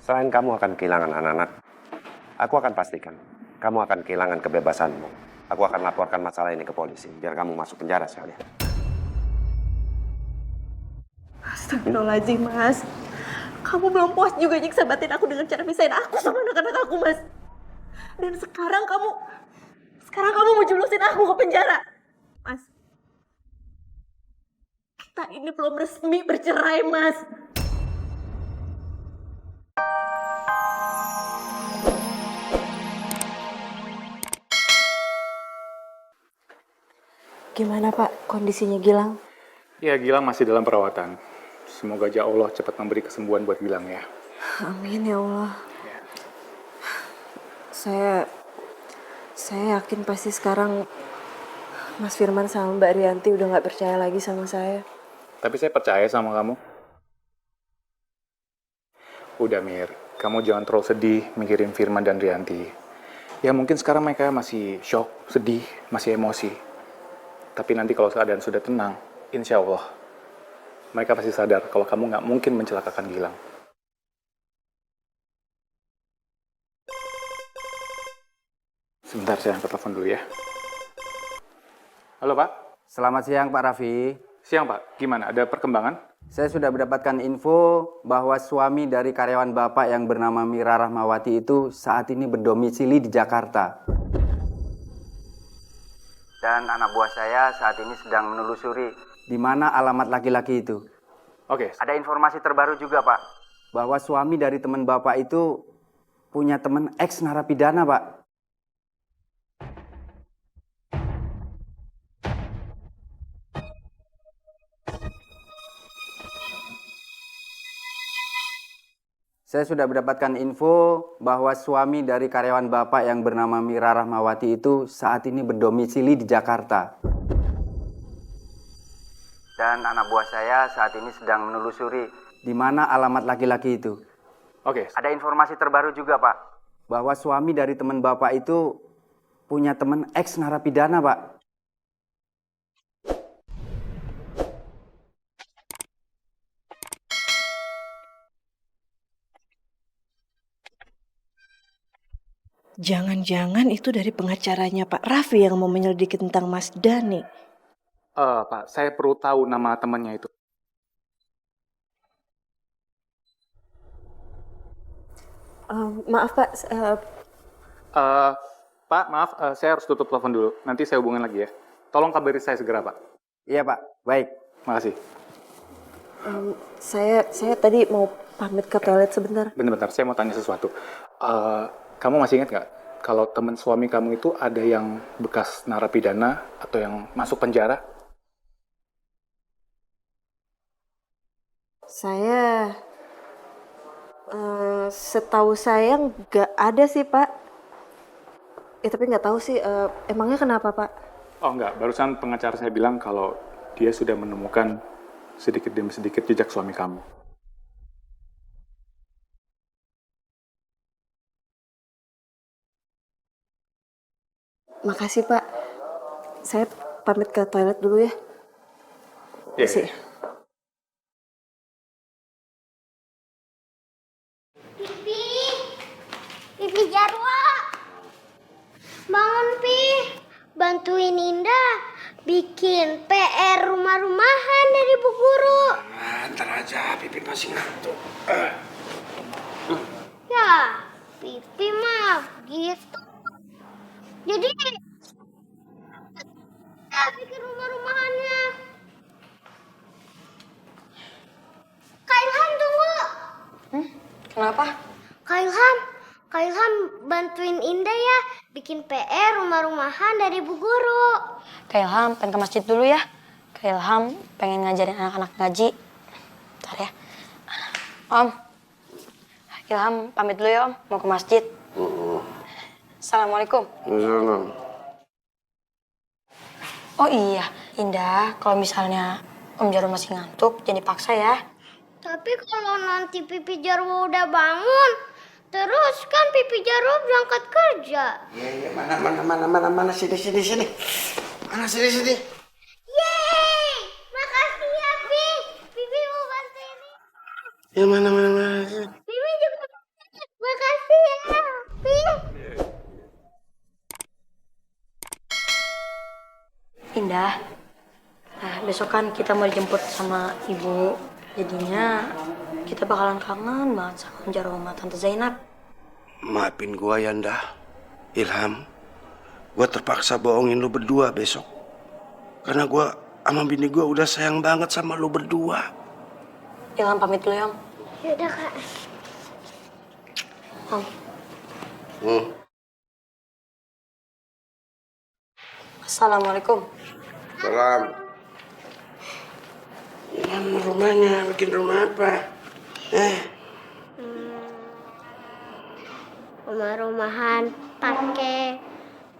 Selain kamu akan kehilangan anak-anak, aku akan pastikan kamu akan kehilangan kebebasanmu. Aku akan laporkan masalah ini ke polisi, biar kamu masuk penjara sekalian. Astagfirullahaladzim, Mas. Kamu belum puas juga nyiksa batin aku dengan cara misahin aku sama anak-anak aku, Mas. Dan sekarang kamu mau julusin aku ke penjara. Mas, kita ini belum resmi bercerai, Mas. Gimana, Pak, kondisinya Gilang? Ya, Gilang masih dalam perawatan. Semoga aja Allah cepat memberi kesembuhan buat Gilang ya. Amin ya Allah. Saya yakin pasti sekarang Mas Firman sama Mbak Rianti udah gak percaya lagi sama saya. Tapi saya percaya sama kamu. Udah Mir, kamu jangan terlalu sedih mikirin Firman dan Rianti. Ya mungkin sekarang mereka masih shock, sedih, masih emosi. Tapi nanti kalau keadaan sudah tenang, insya Allah mereka pasti sadar kalau kamu nggak mungkin mencelakakan Gilang. Sebentar, saya angkat telepon dulu ya. Halo Pak. Selamat siang Pak Raffi. Siang Pak, gimana? Ada perkembangan? Saya sudah mendapatkan info bahwa suami dari karyawan Bapak yang bernama Mira Rahmawati itu saat ini berdomisili di Jakarta. Dan anak buah saya saat ini sedang menelusuri di mana alamat laki-laki itu. Oke. Ada informasi terbaru juga Pak, bahwa suami dari teman Bapak itu punya teman ex narapidana Pak. Saya sudah mendapatkan info bahwa suami dari karyawan Bapak yang bernama Mira Rahmawati itu saat ini berdomisili di Jakarta. Dan anak buah saya saat ini sedang menelusuri di mana alamat laki-laki itu. Oke. Ada informasi terbaru juga Pak, bahwa suami dari teman Bapak itu punya teman ex narapidana Pak. Jangan-jangan itu dari pengacaranya Pak Raffi yang mau menyelidiki tentang Mas Dhani. Pak, saya perlu tahu nama temannya itu. Maaf Pak, Pak, maaf, saya harus tutup telepon dulu. Nanti saya hubungin lagi ya. Tolong kabari saya segera, Pak. Iya Pak, baik. Makasih. saya tadi mau pamit ke toilet sebentar. Bentar, saya mau tanya sesuatu. Kamu masih ingat nggak kalau teman suami kamu itu ada yang bekas narapidana atau yang masuk penjara? Setahu saya nggak ada sih Pak. Tapi nggak tahu sih, emangnya kenapa Pak? Oh enggak, barusan pengacara saya bilang kalau dia sudah menemukan sedikit demi sedikit jejak suami kamu. Makasih Pak. Saya pamit ke toilet dulu ya. Iya. Makasih. Pipi Jarwo, bangun Pi, bantuin Indah bikin PR rumah-rumahan dari Bu Guru. Ntar aja, Pipi masih ngantuk. Ya, Pipi mah gitu. Jadi, ya bikin rumah-rumahannya. Kak Ilham tunggu. Kenapa? Kak Ilham bantuin Indah ya bikin PR rumah-rumahan dari Bu Guru. Kak Ilham pengen ke masjid dulu ya. Kak Ilham pengen ngajarin anak-anak ngaji. Bentar ya. Om. Ilham pamit dulu ya Om. Mau ke masjid. Assalamualaikum. Oh iya, Indah. Kalau misalnya Om Jarwo masih ngantuk, jangan dipaksa ya. Tapi kalau nanti Pipi Jarwo udah bangun, terus kan Pipi Jarwo berangkat kerja. Iya, mana, sini. Mana, sini. Yeay! Makasih ya, Pi. Pipi mau bantuin. Ya, mana. Pipi juga besok kan kita mau dijemput sama ibu. Jadinya kita bakalan kangen banget sama Om Jarwo sama Tante Zainab. Maafin gua Yanda, Ilham. Gua terpaksa bohongin lu berdua besok. Karena gua sama bini gua udah sayang banget sama lu berdua. Ilham pamit dulu ya Om. Yaudah Kak. Om. Assalamualaikum. Salam. Ilham rumahnya, bikin rumah apa? Rumah-rumahan pakai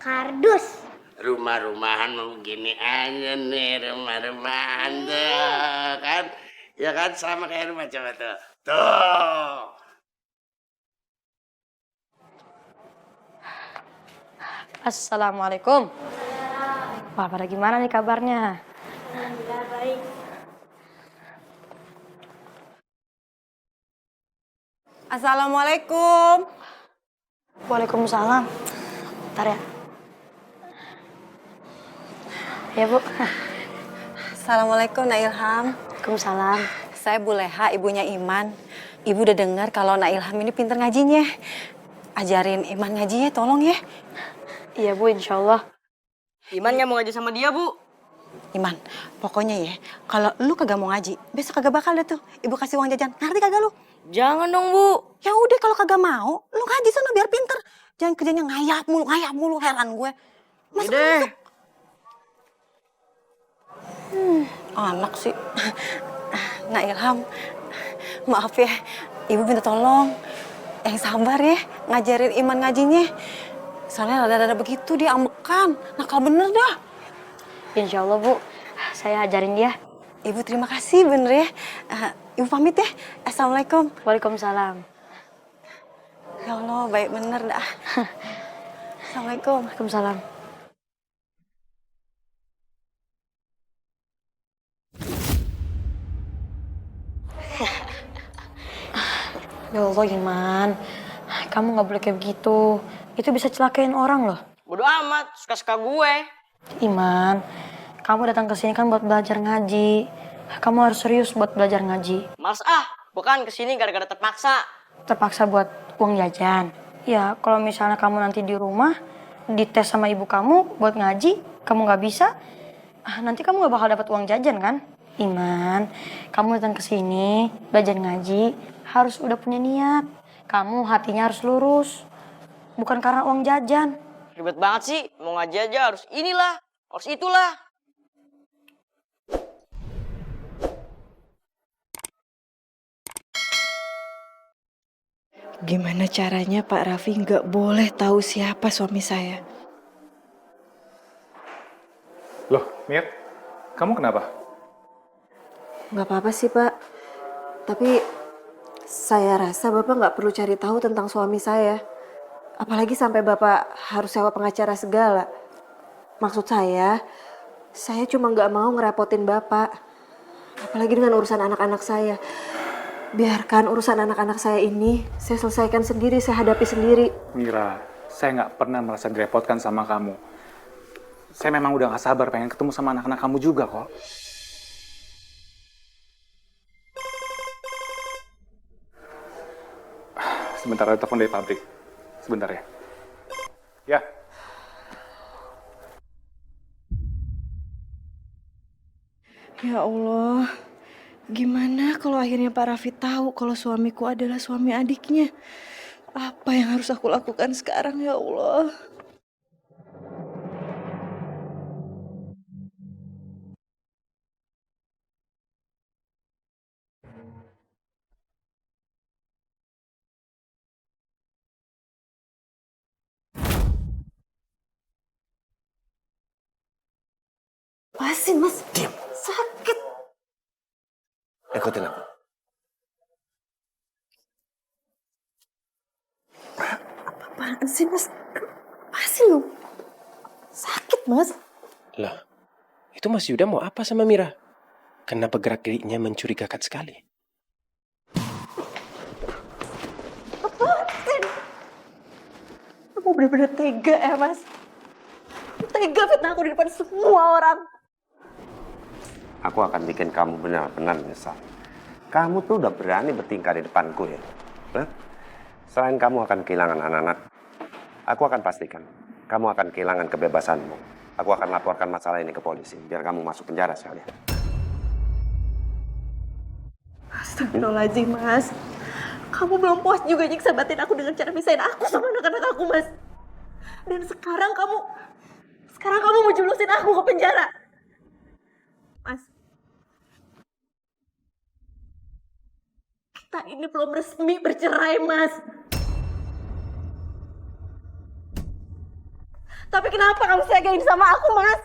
kardus. Rumah-rumahan mau gini aja nih, rumah-rumahan tuh, kan? Ya kan, sama kayak rumah coba tuh. Tuh. Assalamualaikum. Wah, pada gimana nih kabarnya? Assalamualaikum. Waalaikumsalam. Bentar ya. Ya, Bu. Assalamualaikum Nak Ilham. Waalaikumsalam. Saya Bu Leha, ibunya Iman. Ibu udah dengar kalau Nak Ilham ini pinter ngajinya. Ajarin Iman ngajinya, tolong ya. Iya, Bu, insya Allah. Iman nggak mau ngaji sama dia, Bu. Iman, pokoknya ya, kalau lu kagak mau ngaji, besok kagak bakal deh tuh Ibu kasih uang jajan. Ngerti kagak lu? Jangan dong, Bu. Ya udah kalau kagak mau, lu ngaji sana biar pinter. Jangan kerjanya ngayap mulu, heran gue. Masuk, Deh. masuk. Anak sih. Nak Ilham, maaf ya, Ibu minta tolong. Yang sabar ya, ngajarin Iman ngajinya. Soalnya rada-rada begitu dia ambekan, nakal bener dah. Insya Allah, Bu. Saya ajarin dia. Ibu terima kasih bener ya. Ibu pamit ya. Assalamualaikum. Waalaikumsalam. Ya Allah, baik bener dah. Assalamualaikum. Waalaikumsalam. Ya Allah, Iman. Kamu nggak boleh kayak begitu. Itu bisa celakain orang loh. Bodo amat, suka-suka gue. Iman, kamu datang ke sini kan buat belajar ngaji. Kamu harus serius buat belajar ngaji. Males bukan kesini gara-gara terpaksa. Terpaksa buat uang jajan. Ya, kalau misalnya kamu nanti di rumah, dites sama ibu kamu buat ngaji, kamu nggak bisa, nanti kamu nggak bakal dapat uang jajan kan? Iman, kamu datang ke sini, belajar ngaji, harus udah punya niat. Kamu hatinya harus lurus, bukan karena uang jajan. Ribet banget sih, mau ngaji aja harus inilah, harus itulah. Gimana caranya Pak Raffi nggak boleh tahu siapa suami saya? Loh, Mir, kamu kenapa? Nggak apa-apa sih, Pak. Tapi saya rasa Bapak nggak perlu cari tahu tentang suami saya. Apalagi sampai Bapak harus sewa pengacara segala. Maksud saya cuma nggak mau ngerepotin Bapak. Apalagi dengan urusan anak-anak saya. Biarkan urusan anak-anak saya ini saya selesaikan sendiri, saya hadapi sendiri. Mira, saya nggak pernah merasa direpotkan sama kamu. Saya memang udah nggak sabar pengen ketemu sama anak-anak kamu juga kok. Sebentar, ada telepon dari pabrik. Sebentar ya. Ya. Ya Allah, gimana kalau akhirnya Pak Raffi tahu kalau suamiku adalah suami adiknya? Apa yang harus aku lakukan sekarang ya Allah? Lepasin, Mas. Diam. Sakit. Ikutin aku. Apaan sih, Mas? Lepasin lu. Sakit, Mas. Lah, itu Mas Yuda mau apa sama Mira? Kenapa gerak-geriknya mencurigakan sekali? Lepasin. Kamu benar-benar tega ya, Mas. Tega fitnah aku di depan semua orang. aku akan bikin kamu benar-benar menyesal. Kamu tuh udah berani bertingkah di depanku ya. Hah? Selain kamu akan kehilangan anak-anak, aku akan pastikan kamu akan kehilangan kebebasanmu. Aku akan laporkan masalah ini ke polisi, biar kamu masuk penjara sekalian. Astagfirullahaladzim, Mas. Kamu belum puas juga nyiksa batin aku dengan cara pisahin aku sama anak-anak aku, Mas. Dan sekarang kamu mau julusin aku ke penjara. Mas, kita ini belum resmi bercerai, Mas. Tapi kenapa kamu segain sama aku, Mas?